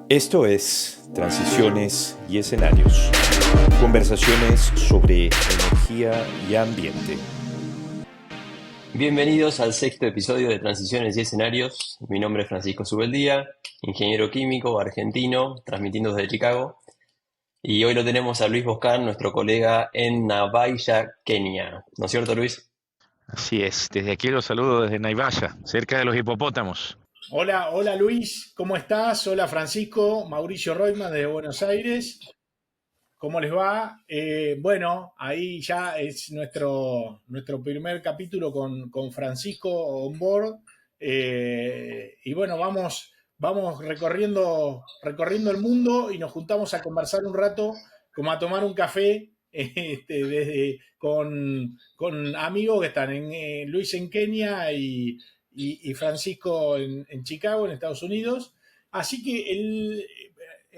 Esto es Transiciones y Escenarios. Conversaciones sobre energía y ambiente. Bienvenidos al sexto episodio de Transiciones y Escenarios. Mi nombre es Francisco Subeldía, ingeniero químico argentino, transmitiendo desde Chicago. Y hoy lo tenemos a Luis Boscan, nuestro colega en Navaja, Kenia. ¿No es cierto, Luis? Así es, desde aquí los saludo desde Naivasha, cerca de los hipopótamos. Hola, hola Luis, ¿cómo estás? Hola Francisco, Mauricio Reutemann desde Buenos Aires. ¿Cómo les va? Bueno, ahí ya es nuestro primer capítulo con Francisco on board. Y bueno, vamos recorriendo el mundo y nos juntamos a conversar un rato, como a tomar un café, con amigos que están Luis en Kenia y Francisco en Chicago, en Estados Unidos. Así que,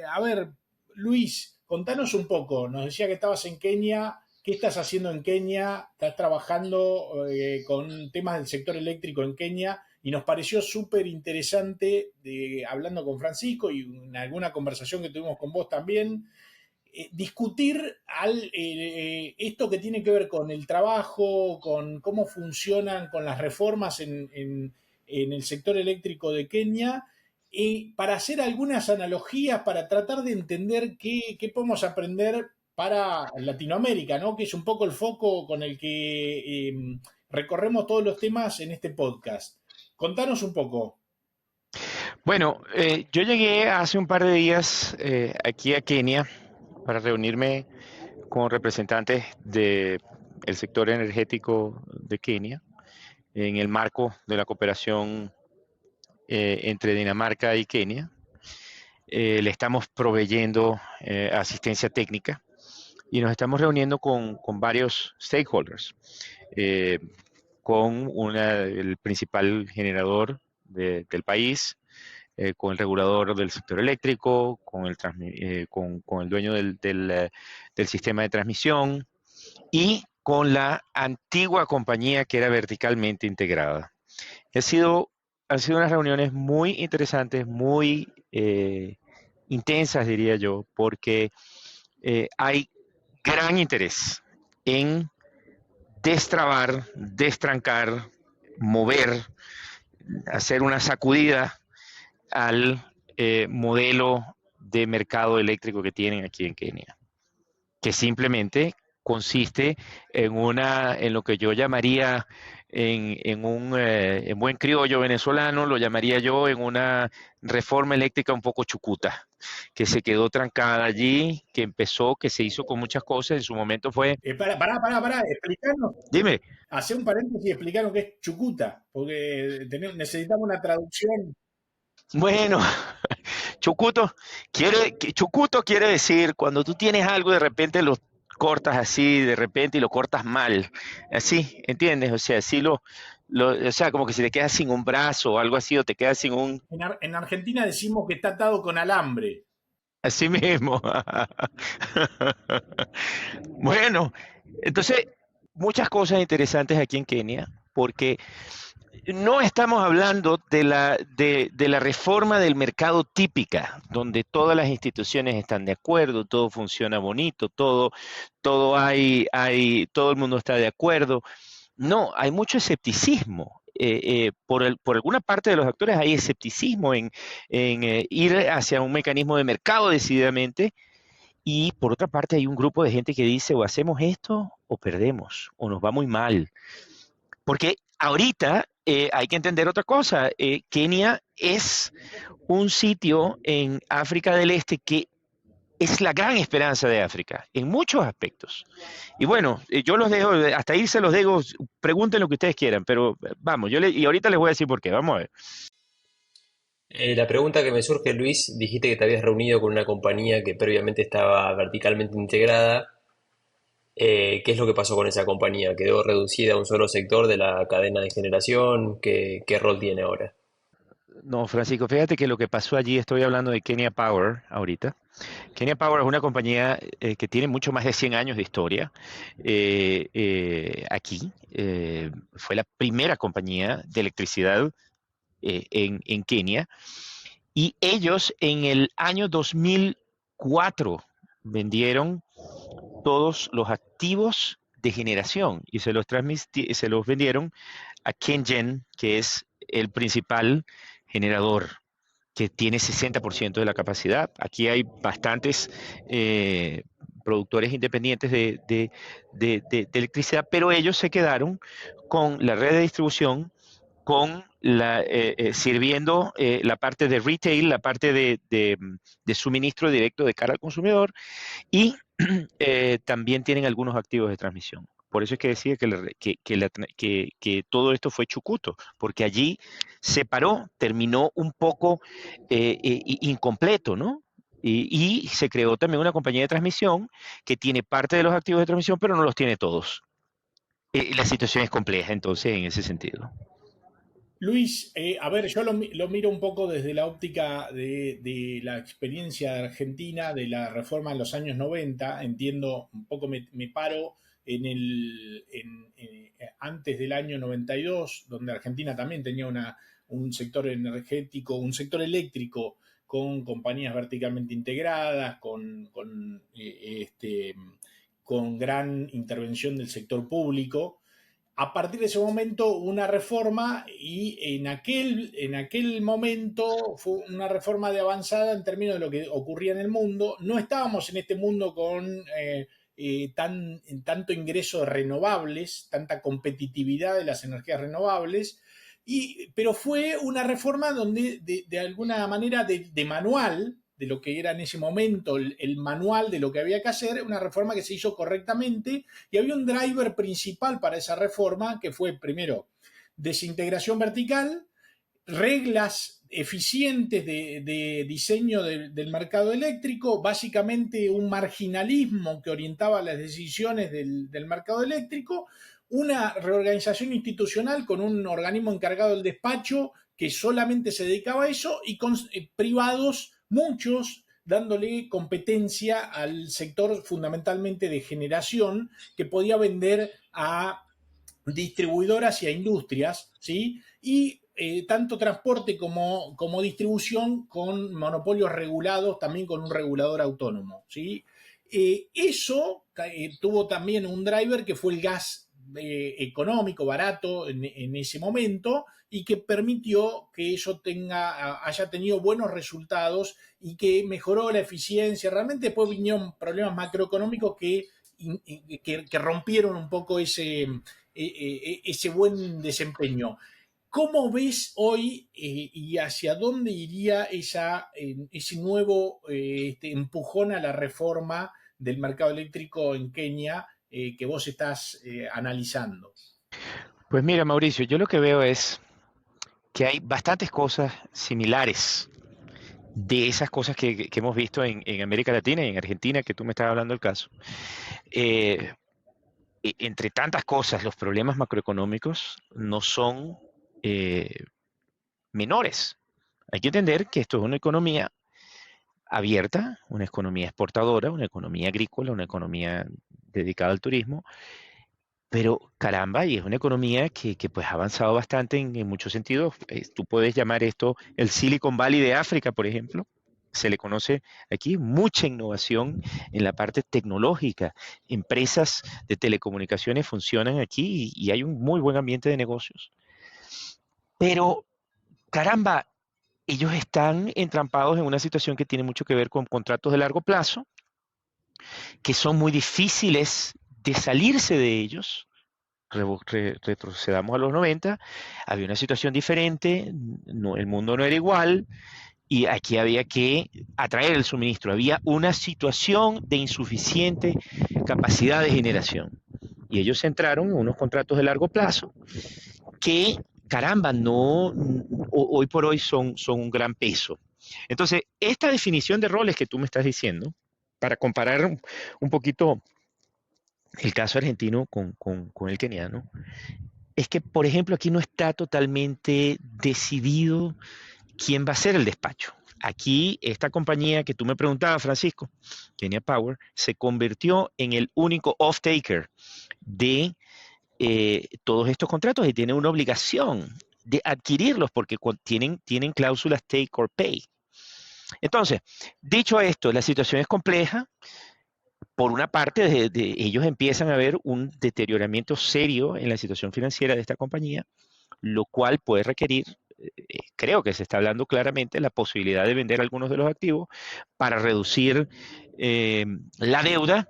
a ver, Luis, contanos un poco. Nos decía que estabas en Kenia. ¿Qué estás haciendo en Kenia? ¿Estás trabajando con temas del sector eléctrico en Kenia? Y nos pareció súper interesante, hablando con Francisco y en alguna conversación que tuvimos con vos también, discutir esto que tiene que ver con el trabajo, con cómo funcionan con las reformas en el sector eléctrico de Kenia, para hacer algunas analogías, para tratar de entender qué podemos aprender para Latinoamérica, ¿no? Que es un poco el foco con el que recorremos todos los temas en este podcast. Contanos un poco. Bueno, yo llegué hace un par de días aquí a Kenia para reunirme con representantes del sector energético de Kenia en el marco de la cooperación entre Dinamarca y Kenia. Le estamos proveyendo asistencia técnica y nos estamos reuniendo con varios stakeholders, eh, con el principal generador del país, con el regulador del sector eléctrico, con el dueño del sistema de transmisión y con la antigua compañía que era verticalmente integrada. Han sido unas reuniones muy interesantes, muy intensas, diría yo, porque hay gran interés en destrabar, destrancar, mover, hacer una sacudida al modelo de mercado eléctrico que tienen aquí en Kenia, que simplemente consiste en lo que yo llamaría, en buen criollo venezolano, lo llamaría yo en una reforma eléctrica un poco chucuta, que se quedó trancada allí, que empezó, que se hizo con muchas cosas, en su momento fue... Pará, explicarnos. Dime. Hacer un paréntesis y explicarnos qué es chucuta, porque necesitamos una traducción. Bueno, chucuto quiere decir cuando tú tienes algo de repente lo cortas así, de repente y lo cortas mal, así, ¿entiendes? O sea, así o sea, como que si te quedas sin un brazo o algo así, o te quedas sin un... En Argentina decimos que está atado con alambre. Así mismo. Bueno, entonces, muchas cosas interesantes aquí en Kenia, porque no estamos hablando de la reforma del mercado típica, donde todas las instituciones están de acuerdo, todo funciona bonito, todo el mundo está de acuerdo. No, hay mucho escepticismo. Por alguna parte de los actores hay escepticismo en ir hacia un mecanismo de mercado decididamente, y por otra parte hay un grupo de gente que dice o hacemos esto o perdemos, o nos va muy mal. Porque ahorita hay que entender otra cosa. Kenia es un sitio en África del Este que es la gran esperanza de África, en muchos aspectos. Y bueno, yo los dejo, hasta ahí se los dejo, pregunten lo que ustedes quieran, pero vamos, y ahorita les voy a decir por qué, vamos a ver. La pregunta que me surge, Luis, dijiste que te habías reunido con una compañía que previamente estaba verticalmente integrada. ¿Qué es lo que pasó con esa compañía? ¿Quedó reducida a un solo sector de la cadena de generación? ¿Qué rol tiene ahora? No, Francisco, fíjate que lo que pasó allí, estoy hablando de Kenya Power ahorita. Kenya Power es una compañía que tiene mucho más de 100 años de historia aquí. Fue la primera compañía de electricidad en Kenia, Y ellos en el año 2004 vendieron todos los activos de generación y se se los vendieron a KenGen, que es el principal generador, que tiene 60% de la capacidad. Aquí hay bastantes productores independientes de electricidad, pero ellos se quedaron con la red de distribución, con sirviendo la parte de retail, la parte de suministro directo de cara al consumidor, y también tienen algunos activos de transmisión. Por eso es que decía que todo esto fue chucuto, porque allí se paró, terminó un poco incompleto, ¿no? Y se creó también una compañía de transmisión que tiene parte de los activos de transmisión, pero no los tiene todos. La situación es compleja, entonces, en ese sentido. Luis, a ver, yo lo miro un poco desde la óptica de la experiencia de Argentina, de la reforma en los años 90. Entiendo, un poco me paro antes del año 92, donde Argentina también tenía un sector energético, un sector eléctrico con compañías verticalmente integradas, con gran intervención del sector público. A partir de ese momento hubo una reforma y en aquel momento fue una reforma de avanzada en términos de lo que ocurría en el mundo. No estábamos en este mundo con tanto ingreso de renovables, tanta competitividad de las energías renovables, pero fue una reforma donde de alguna manera de manual, de lo que era en ese momento el manual de lo que había que hacer, una reforma que se hizo correctamente, y había un driver principal para esa reforma, que fue primero desintegración vertical, reglas eficientes de diseño del mercado eléctrico, básicamente un marginalismo que orientaba las decisiones del mercado eléctrico, una reorganización institucional con un organismo encargado del despacho que solamente se dedicaba a eso, y con privados, muchos, dándole competencia al sector fundamentalmente de generación, que podía vender a distribuidoras y a industrias, ¿sí? Y tanto transporte como distribución con monopolios regulados, también con un regulador autónomo, ¿sí? Eso tuvo también un driver que fue el gas económico, barato en ese momento, y que permitió que eso haya tenido buenos resultados y que mejoró la eficiencia. Realmente después vinieron problemas macroeconómicos que rompieron un poco ese buen desempeño. ¿Cómo ves hoy y hacia dónde iría ese nuevo empujón a la reforma del mercado eléctrico en Kenia que vos estás analizando? Pues mira, Mauricio, yo lo que veo es que hay bastantes cosas similares de esas cosas que hemos visto en América Latina y en Argentina, que tú me estás hablando del caso. Entre tantas cosas, los problemas macroeconómicos no son menores. Hay que entender que esto es una economía abierta, una economía exportadora, una economía agrícola, una economía dedicada al turismo, pero caramba, y es una economía que pues ha avanzado bastante en muchos sentidos. Tú puedes llamar esto el Silicon Valley de África, por ejemplo. Se le conoce aquí mucha innovación en la parte tecnológica. Empresas de telecomunicaciones funcionan aquí y hay un muy buen ambiente de negocios. Pero, caramba, ellos están entrampados en una situación que tiene mucho que ver con contratos de largo plazo, que son muy difíciles de salirse de ellos. Retrocedamos a los 90, había una situación diferente, el mundo no era igual, y aquí había que atraer el suministro. Había una situación de insuficiente capacidad de generación. Y ellos se entraron en unos contratos de largo plazo que, caramba, hoy por hoy son un gran peso. Entonces, esta definición de roles que tú me estás diciendo, para comparar un poquito el caso argentino con el keniano, es que, por ejemplo, aquí no está totalmente decidido quién va a ser el despacho. Aquí, esta compañía que tú me preguntabas, Francisco, Kenya Power, se convirtió en el único off-taker de todos estos contratos y tiene una obligación de adquirirlos porque tienen cláusulas take or pay. Entonces, dicho esto, la situación es compleja. Por una parte, ellos empiezan a ver un deterioramiento serio en la situación financiera de esta compañía, lo cual puede requerir, creo que se está hablando claramente, la posibilidad de vender algunos de los activos para reducir eh, la deuda,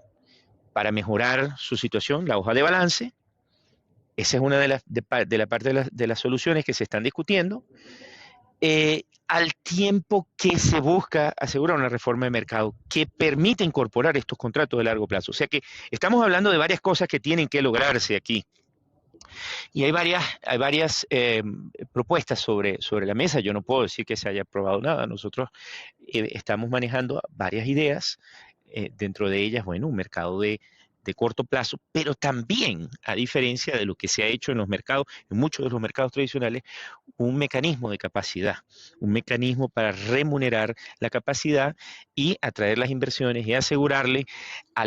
para mejorar su situación, la hoja de balance. Esa es una de la parte de las soluciones que se están discutiendo. Al tiempo que se busca asegurar una reforma de mercado que permita incorporar estos contratos de largo plazo. O sea que estamos hablando de varias cosas que tienen que lograrse aquí. Y hay varias propuestas sobre la mesa. Yo no puedo decir que se haya aprobado nada. Nosotros estamos manejando varias ideas, dentro de ellas, bueno, un mercado de corto plazo, pero también, a diferencia de lo que se ha hecho en los mercados, en muchos de los mercados tradicionales, un mecanismo de capacidad, un mecanismo para remunerar la capacidad y atraer las inversiones y asegurarle a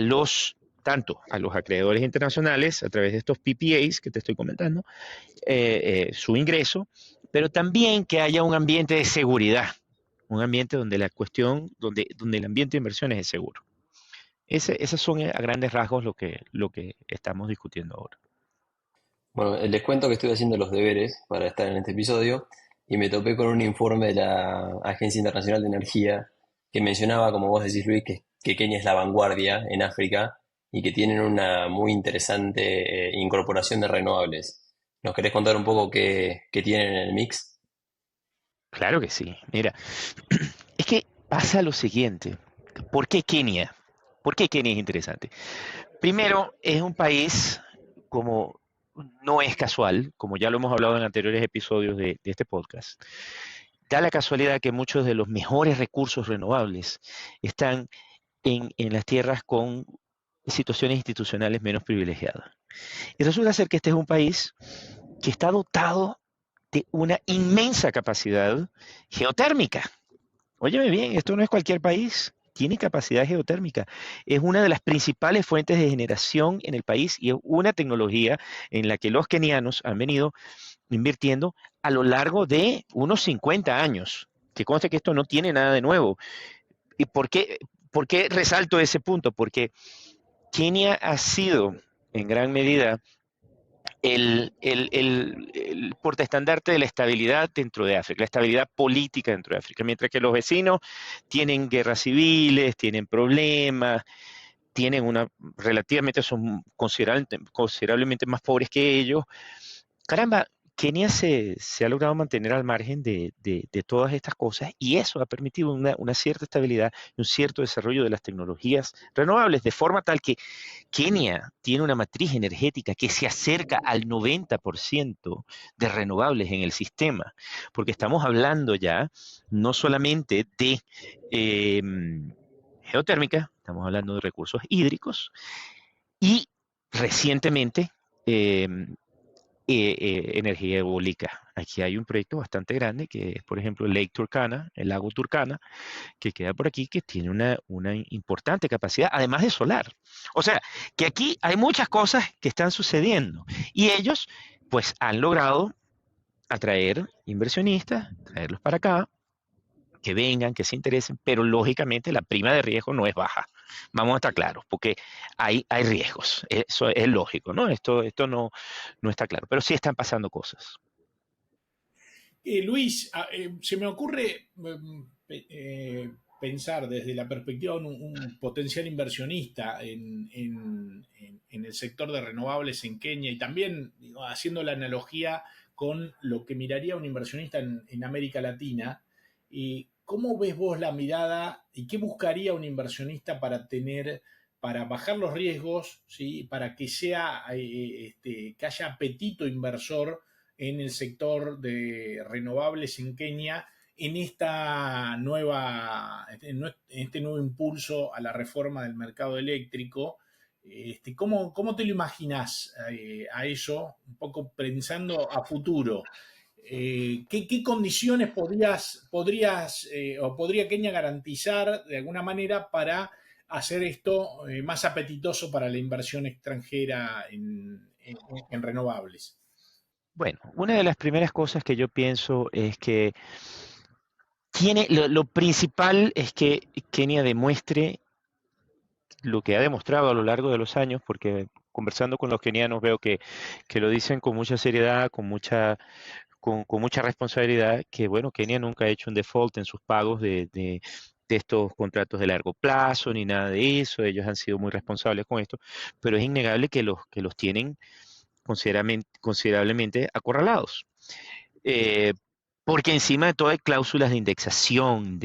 tanto a los acreedores internacionales, a través de estos PPAs que te estoy comentando, su ingreso, pero también que haya un ambiente de seguridad, un ambiente donde donde el ambiente de inversiones es seguro. Esos son a grandes rasgos lo que estamos discutiendo ahora. Bueno, les cuento que estoy haciendo los deberes para estar en este episodio y me topé con un informe de la Agencia Internacional de Energía que mencionaba, como vos decís, Luis, que Kenia es la vanguardia en África y que tienen una muy interesante incorporación de renovables. ¿Nos querés contar un poco qué tienen en el mix? Claro que sí. Mira, es que pasa lo siguiente. ¿Por qué Kenia? ¿Por qué Kenia es interesante? Primero, es un país, como no es casual, como ya lo hemos hablado en anteriores episodios de este podcast, da la casualidad que muchos de los mejores recursos renovables están en las tierras con situaciones institucionales menos privilegiadas. Y resulta ser que este es un país que está dotado de una inmensa capacidad geotérmica. Óyeme bien, esto no es cualquier país, tiene capacidad geotérmica. Es una de las principales fuentes de generación en el país y es una tecnología en la que los kenianos han venido invirtiendo a lo largo de unos 50 años. Que conste que esto no tiene nada de nuevo. ¿Y por qué resalto ese punto? Porque Kenia ha sido en gran medida el portaestandarte de la estabilidad dentro de África, la estabilidad política dentro de África, mientras que los vecinos tienen guerras civiles, tienen problemas, tienen son considerablemente más pobres que ellos. Caramba, Kenia se ha logrado mantener al margen de todas estas cosas y eso ha permitido una cierta estabilidad y un cierto desarrollo de las tecnologías renovables, de forma tal que Kenia tiene una matriz energética que se acerca al 90% de renovables en el sistema, porque estamos hablando ya no solamente de eh, geotérmica, estamos hablando de recursos hídricos y recientemente eh, energía eólica. Aquí hay un proyecto bastante grande que es, por ejemplo, Lake Turkana, el lago Turkana, que queda por aquí, que tiene una importante capacidad, además de solar. O sea, que aquí hay muchas cosas que están sucediendo y ellos, pues, han logrado atraer inversionistas, traerlos para acá, que vengan, que se interesen, pero lógicamente la prima de riesgo no es baja. Vamos a estar claros, porque hay riesgos. Eso es lógico, ¿no? Esto no está claro, pero sí están pasando cosas. Luis, se me ocurre pensar desde la perspectiva de un potencial inversionista en el sector de renovables en Kenia y también digo, haciendo la analogía con lo que miraría un inversionista en América Latina. ¿Cómo ves vos la mirada y qué buscaría un inversionista para bajar los riesgos, ¿sí? Para que que haya apetito inversor en el sector de renovables en Kenia en este nuevo impulso a la reforma del mercado eléctrico? ¿Cómo te lo imaginas a eso? Un poco pensando a futuro. ¿Qué condiciones podría Kenia garantizar de alguna manera para hacer esto más apetitoso para la inversión extranjera en renovables? Bueno, una de las primeras cosas que yo pienso es que Lo principal es que Kenia demuestre lo que ha demostrado a lo largo de los años, porque conversando con los kenianos veo que lo dicen con mucha seriedad, con mucha responsabilidad, que bueno, Kenia nunca ha hecho un default en sus pagos de estos contratos de largo plazo, ni nada de eso. Ellos han sido muy responsables con esto, pero es innegable que los tienen considerablemente acorralados. Eh, porque encima de todo hay cláusulas de indexación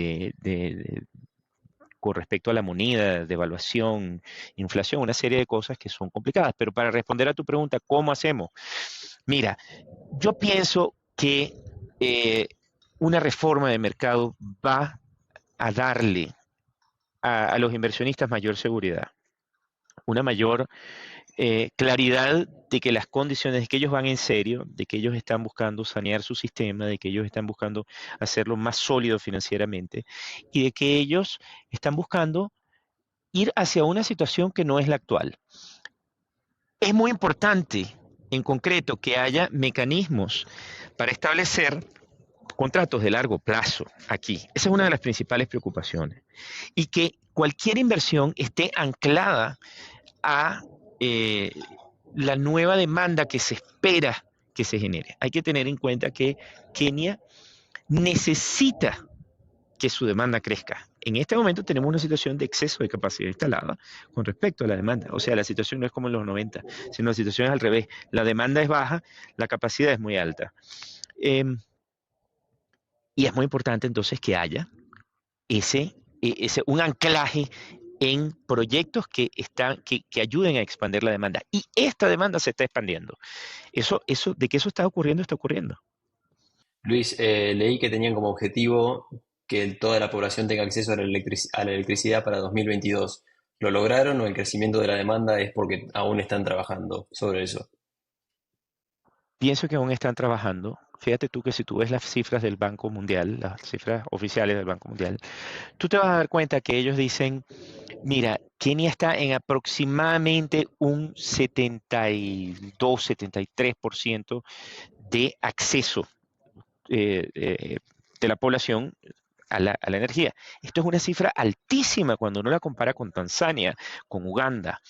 con respecto a la moneda, devaluación, inflación, una serie de cosas que son complicadas. Pero para responder a tu pregunta, ¿cómo hacemos? Mira, yo pienso que una reforma de mercado va a darle a los inversionistas mayor seguridad, una mayor claridad de que las condiciones, de que ellos van en serio, de que ellos están buscando sanear su sistema, de que ellos están buscando hacerlo más sólido financieramente y de que ellos están buscando ir hacia una situación que no es la actual. Es muy importante, en concreto, que haya mecanismos para establecer contratos de largo plazo aquí. Esa es una de las principales preocupaciones. Y que cualquier inversión esté anclada a la nueva demanda que se espera que se genere. Hay que tener en cuenta que Kenia necesita que su demanda crezca. En este momento tenemos una situación de exceso de capacidad instalada con respecto a la demanda. O sea, la situación no es como en los 90, sino la situación es al revés. La demanda es baja, la capacidad es muy alta. Y es muy importante entonces que haya un anclaje en proyectos que ayuden a expandir la demanda. Y esta demanda se está expandiendo. De que eso está ocurriendo, está ocurriendo. Luis, leí que tenían como objetivo que toda la población tenga acceso a a la electricidad para 2022. ¿Lo lograron o el crecimiento de la demanda es porque aún están trabajando sobre eso? Pienso que aún están trabajando. Fíjate tú que si tú ves las cifras del Banco Mundial, las cifras oficiales del Banco Mundial, tú te vas a dar cuenta que ellos dicen, mira, Kenia está en aproximadamente un 72, 73% de acceso de la población a la energía. Esto es una cifra altísima cuando uno la compara con Tanzania, con Uganda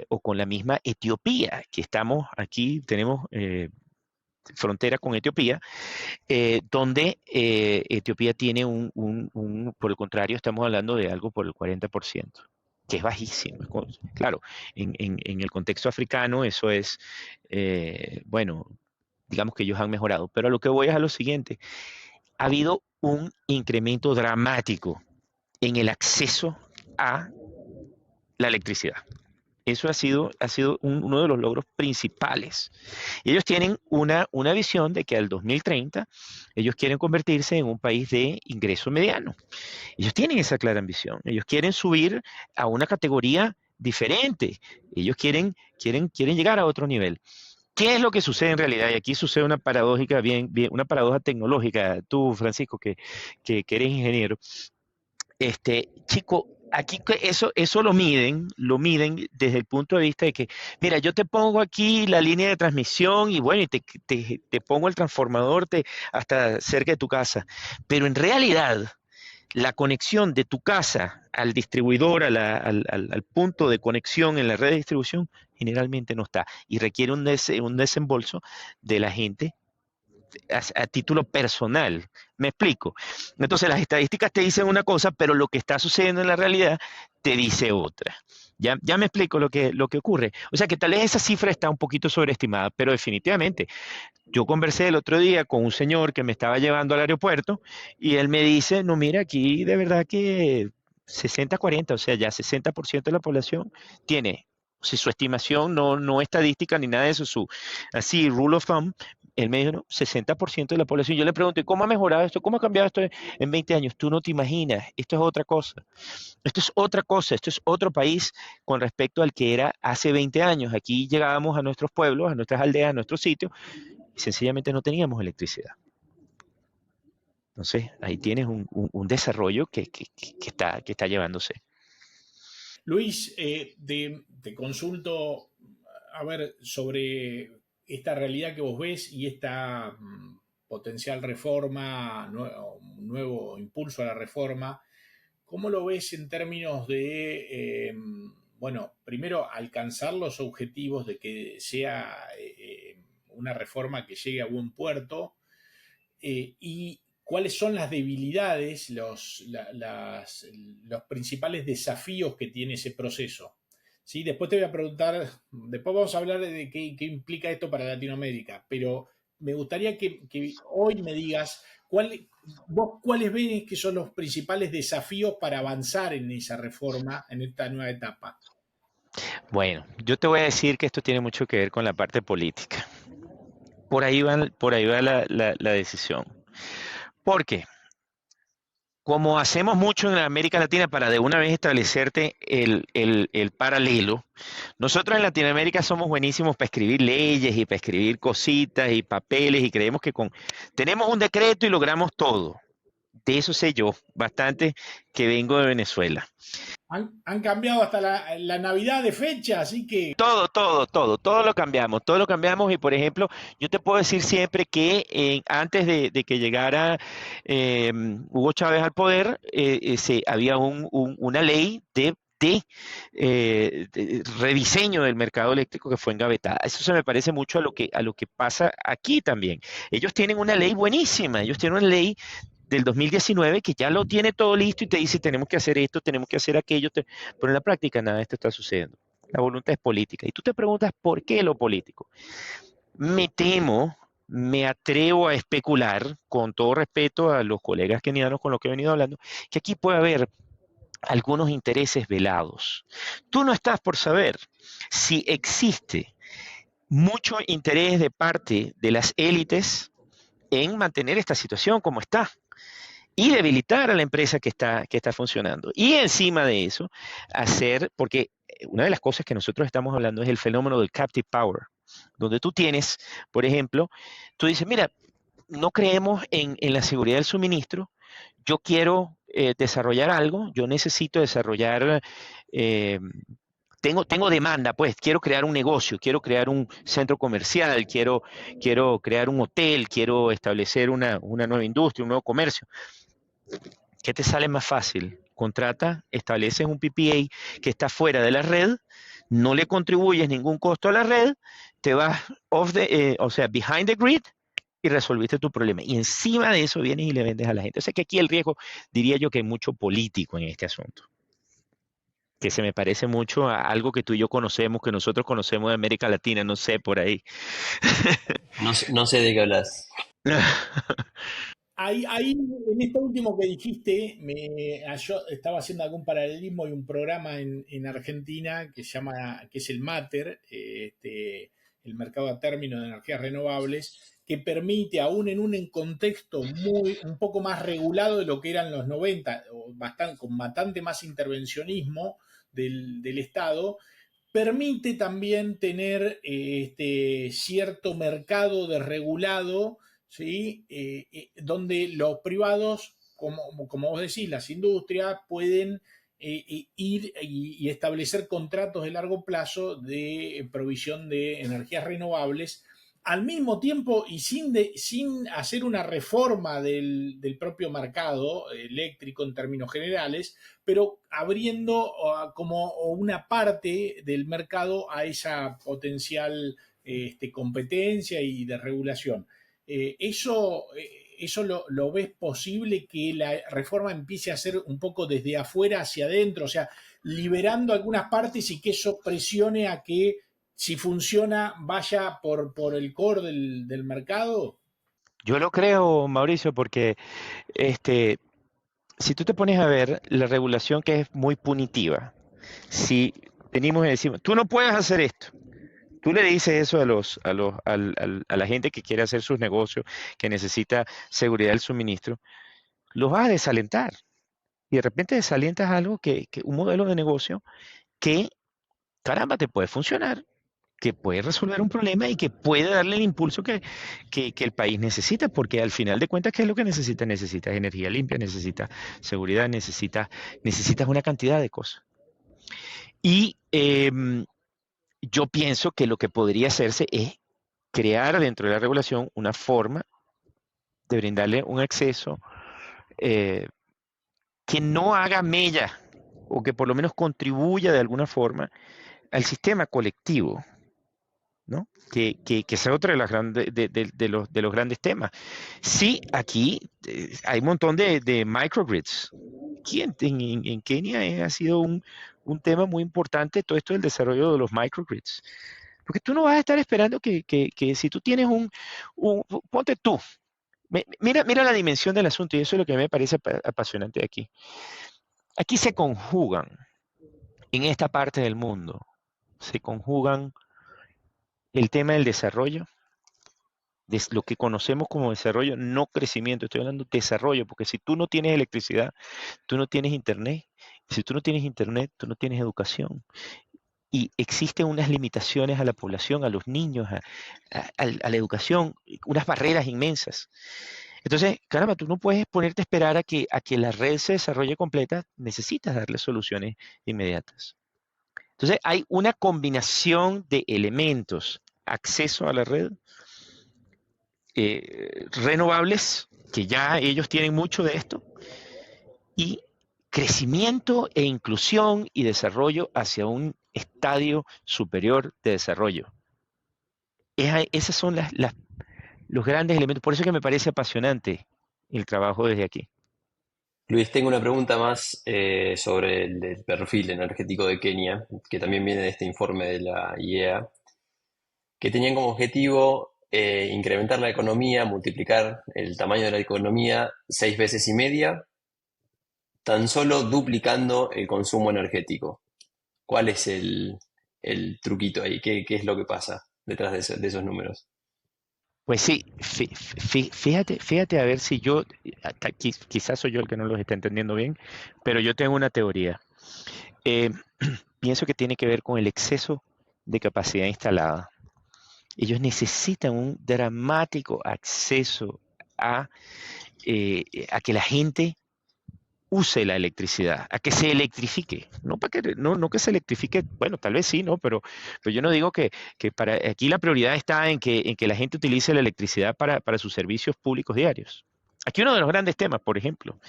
o con la misma Etiopía, que estamos aquí, tenemos frontera con Etiopía, donde Etiopía tiene por el contrario, estamos hablando de algo por el 40%, que es bajísimo. Claro, en el contexto africano eso es, bueno, digamos que ellos han mejorado, pero a lo que voy es a lo siguiente, ha habido un incremento dramático en el acceso a la electricidad. Eso ha sido uno de los logros principales. Y ellos tienen una visión de que al 2030 ellos quieren convertirse en un país de ingreso mediano. Ellos tienen esa clara ambición. Ellos quieren subir a una categoría diferente. Ellos quieren llegar a otro nivel. ¿Qué es lo que sucede en realidad? Y aquí sucede una paradójica, una paradoja tecnológica. Tú, Francisco, que eres ingeniero, chico, aquí eso lo miden desde el punto de vista de que, mira, yo te pongo aquí la línea de transmisión y bueno, y te pongo el transformador hasta cerca de tu casa. Pero en realidad, la conexión de tu casa al distribuidor, al punto de conexión en la red de distribución, generalmente no está y requiere un desembolso de la gente a título personal. ¿Me explico? Entonces las estadísticas te dicen una cosa, pero lo que está sucediendo en la realidad te dice otra. Ya me explico lo que ocurre. O sea que tal vez esa cifra está un poquito sobreestimada, pero definitivamente. Yo conversé el otro día con un señor que me estaba llevando al aeropuerto y él me dice, no, mira, aquí de verdad que 60-40, o sea, ya 60% de la población tiene, si su estimación, no estadística ni nada de eso, así, rule of thumb, él me dijo, no, 60% de la población. Yo le pregunto, ¿y cómo ha mejorado esto? ¿Cómo ha cambiado esto en 20 años? Tú no te imaginas, esto es otra cosa. Esto es otra cosa, esto es otro país con respecto al que era hace 20 años. Aquí llegábamos a nuestros pueblos, a nuestras aldeas, a nuestros sitios, y sencillamente no teníamos electricidad. Entonces, ahí tienes un desarrollo que está llevándose. Luis, te consulto, a ver, sobre esta realidad que vos ves y esta potencial reforma, un nuevo impulso a la reforma. ¿Cómo lo ves en términos de, bueno, primero alcanzar los objetivos de que sea una reforma que llegue a buen puerto? Y cuáles son las debilidades, los principales desafíos que tiene ese proceso. ¿Sí? Después te voy a preguntar, después vamos a hablar de qué implica esto para Latinoamérica, pero me gustaría que hoy me digas vos cuáles ves que son los principales desafíos para avanzar en esa reforma, en esta nueva etapa. Bueno, yo te voy a decir que esto tiene mucho que ver con la parte política. Por ahí va la decisión. Porque como hacemos mucho en América Latina para de una vez establecerte el paralelo, nosotros en Latinoamérica somos buenísimos para escribir leyes y para escribir cositas y papeles y creemos que tenemos un decreto y logramos todo. De eso sé yo bastante, que vengo de Venezuela. Han cambiado hasta la Navidad de fecha, así que... Todo lo cambiamos y por ejemplo, yo te puedo decir siempre que antes de que llegara Hugo Chávez al poder, había una ley de rediseño del mercado eléctrico que fue engavetada. Eso se me parece mucho a lo que pasa aquí también. Ellos tienen una ley buenísima, ellos tienen una ley del 2019 que ya lo tiene todo listo y te dice tenemos que hacer esto, tenemos que hacer aquello, pero en la práctica nada de esto está sucediendo. La voluntad es política. Y tú te preguntas por qué lo político. Me atrevo a especular, con todo respeto a los colegas kenianos con los que he venido hablando, que aquí puede haber algunos intereses velados. Tú no estás por saber si existe mucho interés de parte de las élites en mantener esta situación como está y debilitar a la empresa que está funcionando. Y encima de eso, porque una de las cosas que nosotros estamos hablando es el fenómeno del captive power, donde tú tienes, por ejemplo, tú dices, mira, no creemos en la seguridad del suministro, yo quiero desarrollar algo, yo necesito desarrollar... Tengo demanda, pues, quiero crear un negocio, quiero crear un centro comercial, quiero crear un hotel, quiero establecer una nueva industria, un nuevo comercio. ¿Qué te sale más fácil? Contrata, estableces un PPA que está fuera de la red, no le contribuyes ningún costo a la red, te vas behind the grid y resolviste tu problema. Y encima de eso vienes y le vendes a la gente. O sea que aquí el riesgo, diría yo que hay mucho político en este asunto, que se me parece mucho a algo que tú y yo conocemos, que nosotros conocemos de América Latina, no sé, por ahí. No sé de qué hablas. Ahí, en esto último que dijiste, yo estaba haciendo algún paralelismo y un programa en Argentina que es el MATER, el mercado a término de energías renovables, que permite, aún en un contexto un poco más regulado de lo que eran los 90, con bastante más intervencionismo del Estado, permite también tener cierto mercado desregulado, ¿sí? Donde los privados, como vos decís, las industrias pueden ir y establecer contratos de largo plazo de provisión de energías renovables, al mismo tiempo y sin hacer una reforma del propio mercado eléctrico en términos generales, pero abriendo como una parte del mercado a esa potencial competencia y de regulación. ¿Eso lo ves posible que la reforma empiece a ser un poco desde afuera hacia adentro? O sea, liberando algunas partes y que eso presione a que, si funciona, vaya por el core del mercado. Yo lo creo, Mauricio, porque si tú te pones a ver la regulación que es muy punitiva, si venimos y decimos, tú no puedes hacer esto, tú le dices eso a la gente que quiere hacer sus negocios, que necesita seguridad del suministro, los vas a desalentar. Y de repente desalientas algo un modelo de negocio que, caramba, te puede funcionar, que puede resolver un problema y que puede darle el impulso que el país necesita, porque al final de cuentas, ¿qué es lo que necesita? Necesitas energía limpia, necesitas seguridad, necesitas una cantidad de cosas. Y yo pienso que lo que podría hacerse es crear dentro de la regulación una forma de brindarle un acceso que no haga mella o que por lo menos contribuya de alguna forma al sistema colectivo, ¿no? Que es otro de, las de los grandes temas. Sí, aquí hay un montón de microgrids. Aquí en Kenia ha sido un tema muy importante todo esto del desarrollo de los microgrids. Porque tú no vas a estar esperando que si tú tienes ponte tú, mira la dimensión del asunto, y eso es lo que me parece apasionante de aquí. Aquí se conjugan, en esta parte del mundo, se conjugan el tema del desarrollo, de lo que conocemos como desarrollo, no crecimiento, estoy hablando de desarrollo, porque si tú no tienes electricidad, tú no tienes internet, y si tú no tienes internet, tú no tienes educación. Y existen unas limitaciones a la población, a los niños, a la educación, unas barreras inmensas. Entonces, caramba, tú no puedes ponerte a esperar a que la red se desarrolle completa, necesitas darle soluciones inmediatas. Entonces, hay una combinación de elementos, acceso a la red, renovables, que ya ellos tienen mucho de esto, y crecimiento e inclusión y desarrollo hacia un estadio superior de desarrollo. Esos son los grandes elementos. Por eso es que me parece apasionante el trabajo desde aquí. Luis, tengo una pregunta más sobre el perfil energético de Kenia, que también viene de este informe de la IEA, que tenían como objetivo incrementar la economía, multiplicar el tamaño de la economía 6 veces y media, tan solo duplicando el consumo energético. ¿Cuál es el truquito ahí? ¿Qué es lo que pasa detrás de esos números? Pues sí, fíjate a ver si yo, quizás soy yo el que no los está entendiendo bien, pero yo tengo una teoría. Eh, pienso que tiene que ver con el exceso de capacidad instalada. Ellos necesitan un dramático acceso a que la gente use la electricidad, a que se electrifique, no que se electrifique, bueno, tal vez sí, ¿no? Pero yo no digo que para aquí la prioridad está en que la gente utilice la electricidad para sus servicios públicos diarios. Aquí uno de los grandes temas, por ejemplo,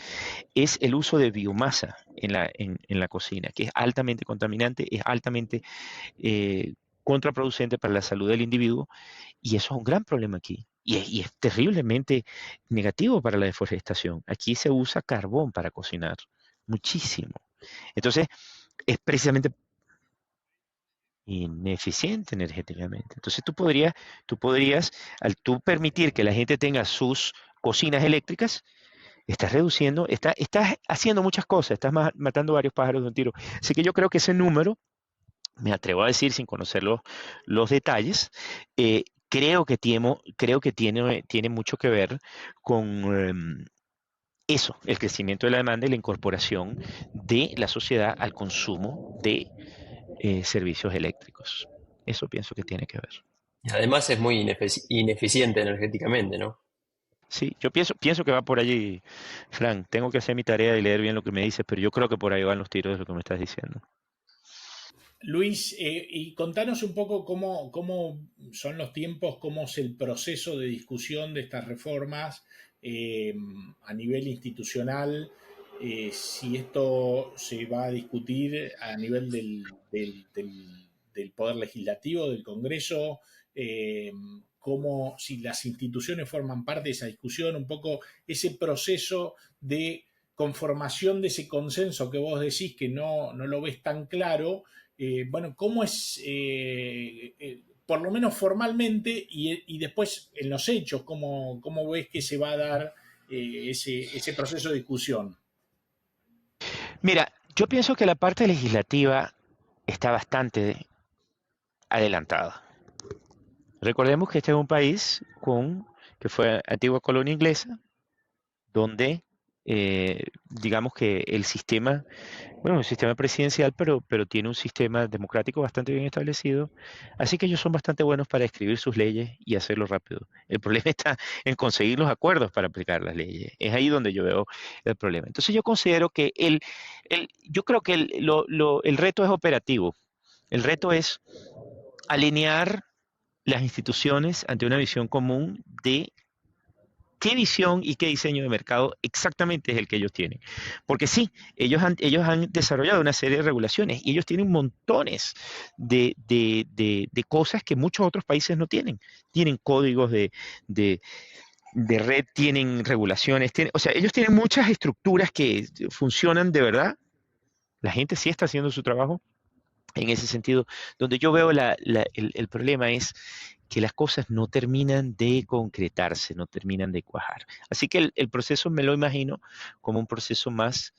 es el uso de biomasa en la cocina, que es altamente contaminante, es altamente contraproducente para la salud del individuo, y eso es un gran problema aquí. Y es terriblemente negativo para la deforestación. Aquí se usa carbón para cocinar, muchísimo. Entonces, es precisamente ineficiente energéticamente. Entonces, tú podrías, al tú permitir que la gente tenga sus cocinas eléctricas, estás reduciendo, estás haciendo muchas cosas, estás matando varios pájaros de un tiro. Así que yo creo que ese número, me atrevo a decir sin conocer los detalles, creo que tiene mucho que ver con eso, el crecimiento de la demanda y la incorporación de la sociedad al consumo de servicios eléctricos. Eso pienso que tiene que ver. Y además es muy ineficiente energéticamente, ¿no? Sí, yo pienso que va por allí, Frank. Tengo que hacer mi tarea y leer bien lo que me dices, pero yo creo que por ahí van los tiros de lo que me estás diciendo. Luis, y contanos un poco cómo son los tiempos, cómo es el proceso de discusión de estas reformas a nivel institucional, si esto se va a discutir a nivel del Poder Legislativo, del Congreso, si las instituciones forman parte de esa discusión, un poco ese proceso de conformación de ese consenso que vos decís que no lo ves tan claro. Bueno, ¿cómo es, por lo menos formalmente, y después en los hechos, cómo ves que se va a dar ese proceso de discusión? Mira, yo pienso que la parte legislativa está bastante adelantada. Recordemos que este es un país que fue antigua colonia inglesa, donde digamos que el sistema, bueno, un sistema presidencial, pero tiene un sistema democrático bastante bien establecido, así que ellos son bastante buenos para escribir sus leyes y hacerlo rápido. El problema está en conseguir los acuerdos para aplicar las leyes. Es ahí donde yo veo el problema. Entonces yo considero que yo creo que el reto es operativo. El reto es alinear las instituciones ante una visión común de qué visión y qué diseño de mercado exactamente es el que ellos tienen. Porque sí, ellos han desarrollado una serie de regulaciones y ellos tienen montones de cosas que muchos otros países no tienen. Tienen códigos de, de red, tienen regulaciones, o sea, ellos tienen muchas estructuras que funcionan de verdad. La gente sí está haciendo su trabajo en ese sentido. Donde yo veo el problema es que las cosas no terminan de concretarse, no terminan de cuajar. Así que el proceso me lo imagino como un proceso más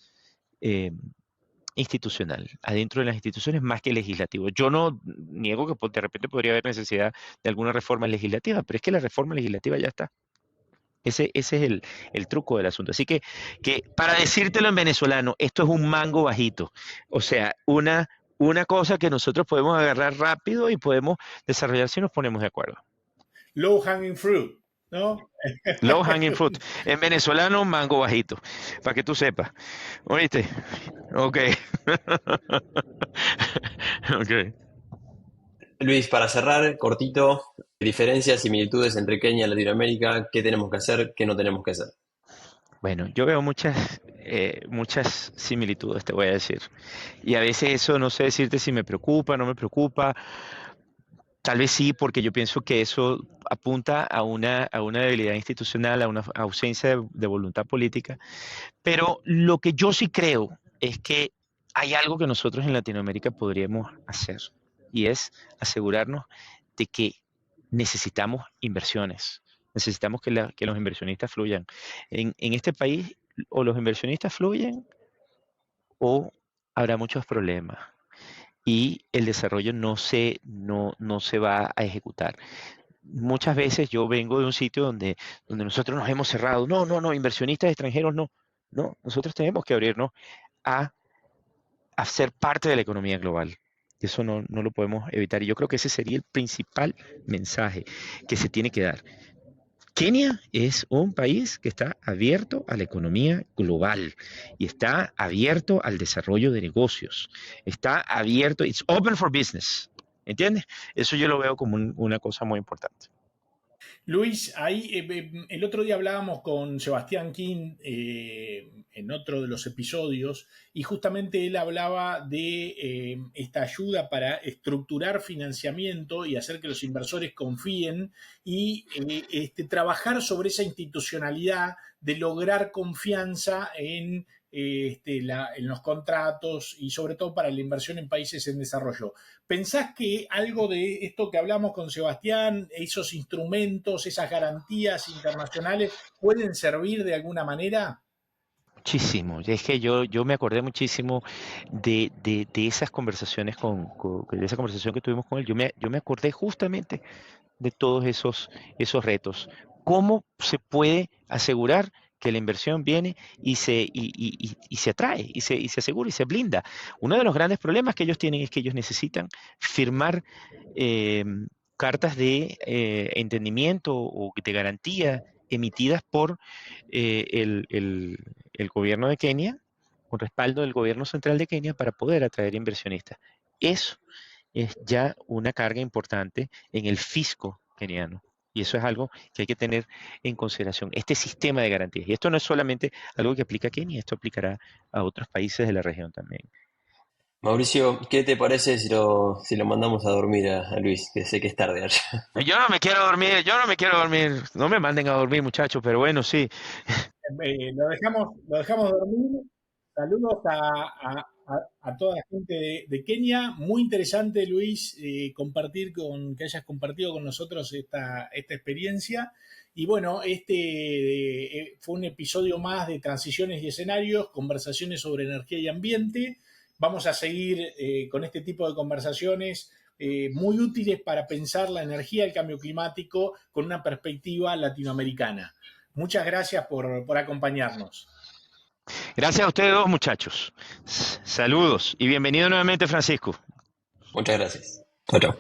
eh, institucional, adentro de las instituciones más que legislativo. Yo no niego que de repente podría haber necesidad de alguna reforma legislativa, pero es que la reforma legislativa ya está. Ese es el truco del asunto. Así que para decírtelo en venezolano, esto es un mango bajito. O sea, una cosa que nosotros podemos agarrar rápido y podemos desarrollar si nos ponemos de acuerdo. Low hanging fruit, ¿no? Low hanging fruit. En venezolano, mango bajito. Para que tú sepas. ¿Oíste? Ok. Ok. Luis, para cerrar, cortito, diferencias, similitudes entre Kenia y Latinoamérica, ¿qué tenemos que hacer, qué no tenemos que hacer? Bueno, yo veo muchas similitudes, te voy a decir. Y a veces eso no sé decirte si me preocupa, no me preocupa. Tal vez sí, porque yo pienso que eso apunta a una debilidad institucional, a una ausencia de voluntad política. Pero lo que yo sí creo es que hay algo que nosotros en Latinoamérica podríamos hacer, y es asegurarnos de que necesitamos inversiones. Necesitamos que los inversionistas fluyan. En este país, o los inversionistas fluyen o habrá muchos problemas y el desarrollo no se va a ejecutar. Muchas veces yo vengo de un sitio donde nosotros nos hemos cerrado. No, no, no, inversionistas extranjeros no. No, nosotros tenemos que abrirnos a, a ser parte de la economía global. Eso no lo podemos evitar. Y yo creo que ese sería el principal mensaje que se tiene que dar. Kenia es un país que está abierto a la economía global y está abierto al desarrollo de negocios. Está abierto, it's open for business. ¿Entiendes? Eso yo lo veo como una cosa muy importante. Luis, ahí el otro día hablábamos con Sebastián King en otro de los episodios y justamente él hablaba de esta ayuda para estructurar financiamiento y hacer que los inversores confíen y trabajar sobre esa institucionalidad de lograr confianza en los contratos y sobre todo para la inversión en países en desarrollo. ¿Pensás que algo de esto que hablamos con Sebastián, esos instrumentos, esas garantías internacionales, pueden servir de alguna manera? Muchísimo. Y es que yo me acordé muchísimo de esas conversaciones de esa conversación que tuvimos con él. Yo me acordé justamente de todos esos retos. ¿Cómo se puede asegurar que la inversión viene y se atrae, y se asegura y se blinda? Uno de los grandes problemas que ellos tienen es que ellos necesitan firmar eh, cartas de entendimiento o de garantía emitidas por el gobierno de Kenia, con respaldo del gobierno central de Kenia, para poder atraer inversionistas. Eso es ya una carga importante en el fisco keniano. Y eso es algo que hay que tener en consideración. Este sistema de garantías. Y esto no es solamente algo que aplica a Kenia, esto aplicará a otros países de la región también. Mauricio, ¿qué te parece si lo mandamos a dormir a Luis? Que sé que es tarde allá. Yo no me quiero dormir, yo no me quiero dormir. No me manden a dormir, muchachos, pero bueno, sí. Lo dejamos dormir. Saludos a toda la gente de Kenia. Muy interesante, Luis, que hayas compartido con nosotros esta experiencia. Y bueno, fue un episodio más de Transiciones y Escenarios, conversaciones sobre energía y ambiente. Vamos a seguir con este tipo de conversaciones muy útiles para pensar la energía, el cambio climático con una perspectiva latinoamericana. Muchas gracias por acompañarnos. Gracias a ustedes dos, muchachos. Saludos y bienvenido nuevamente, Francisco. Muchas gracias. Chao, chao.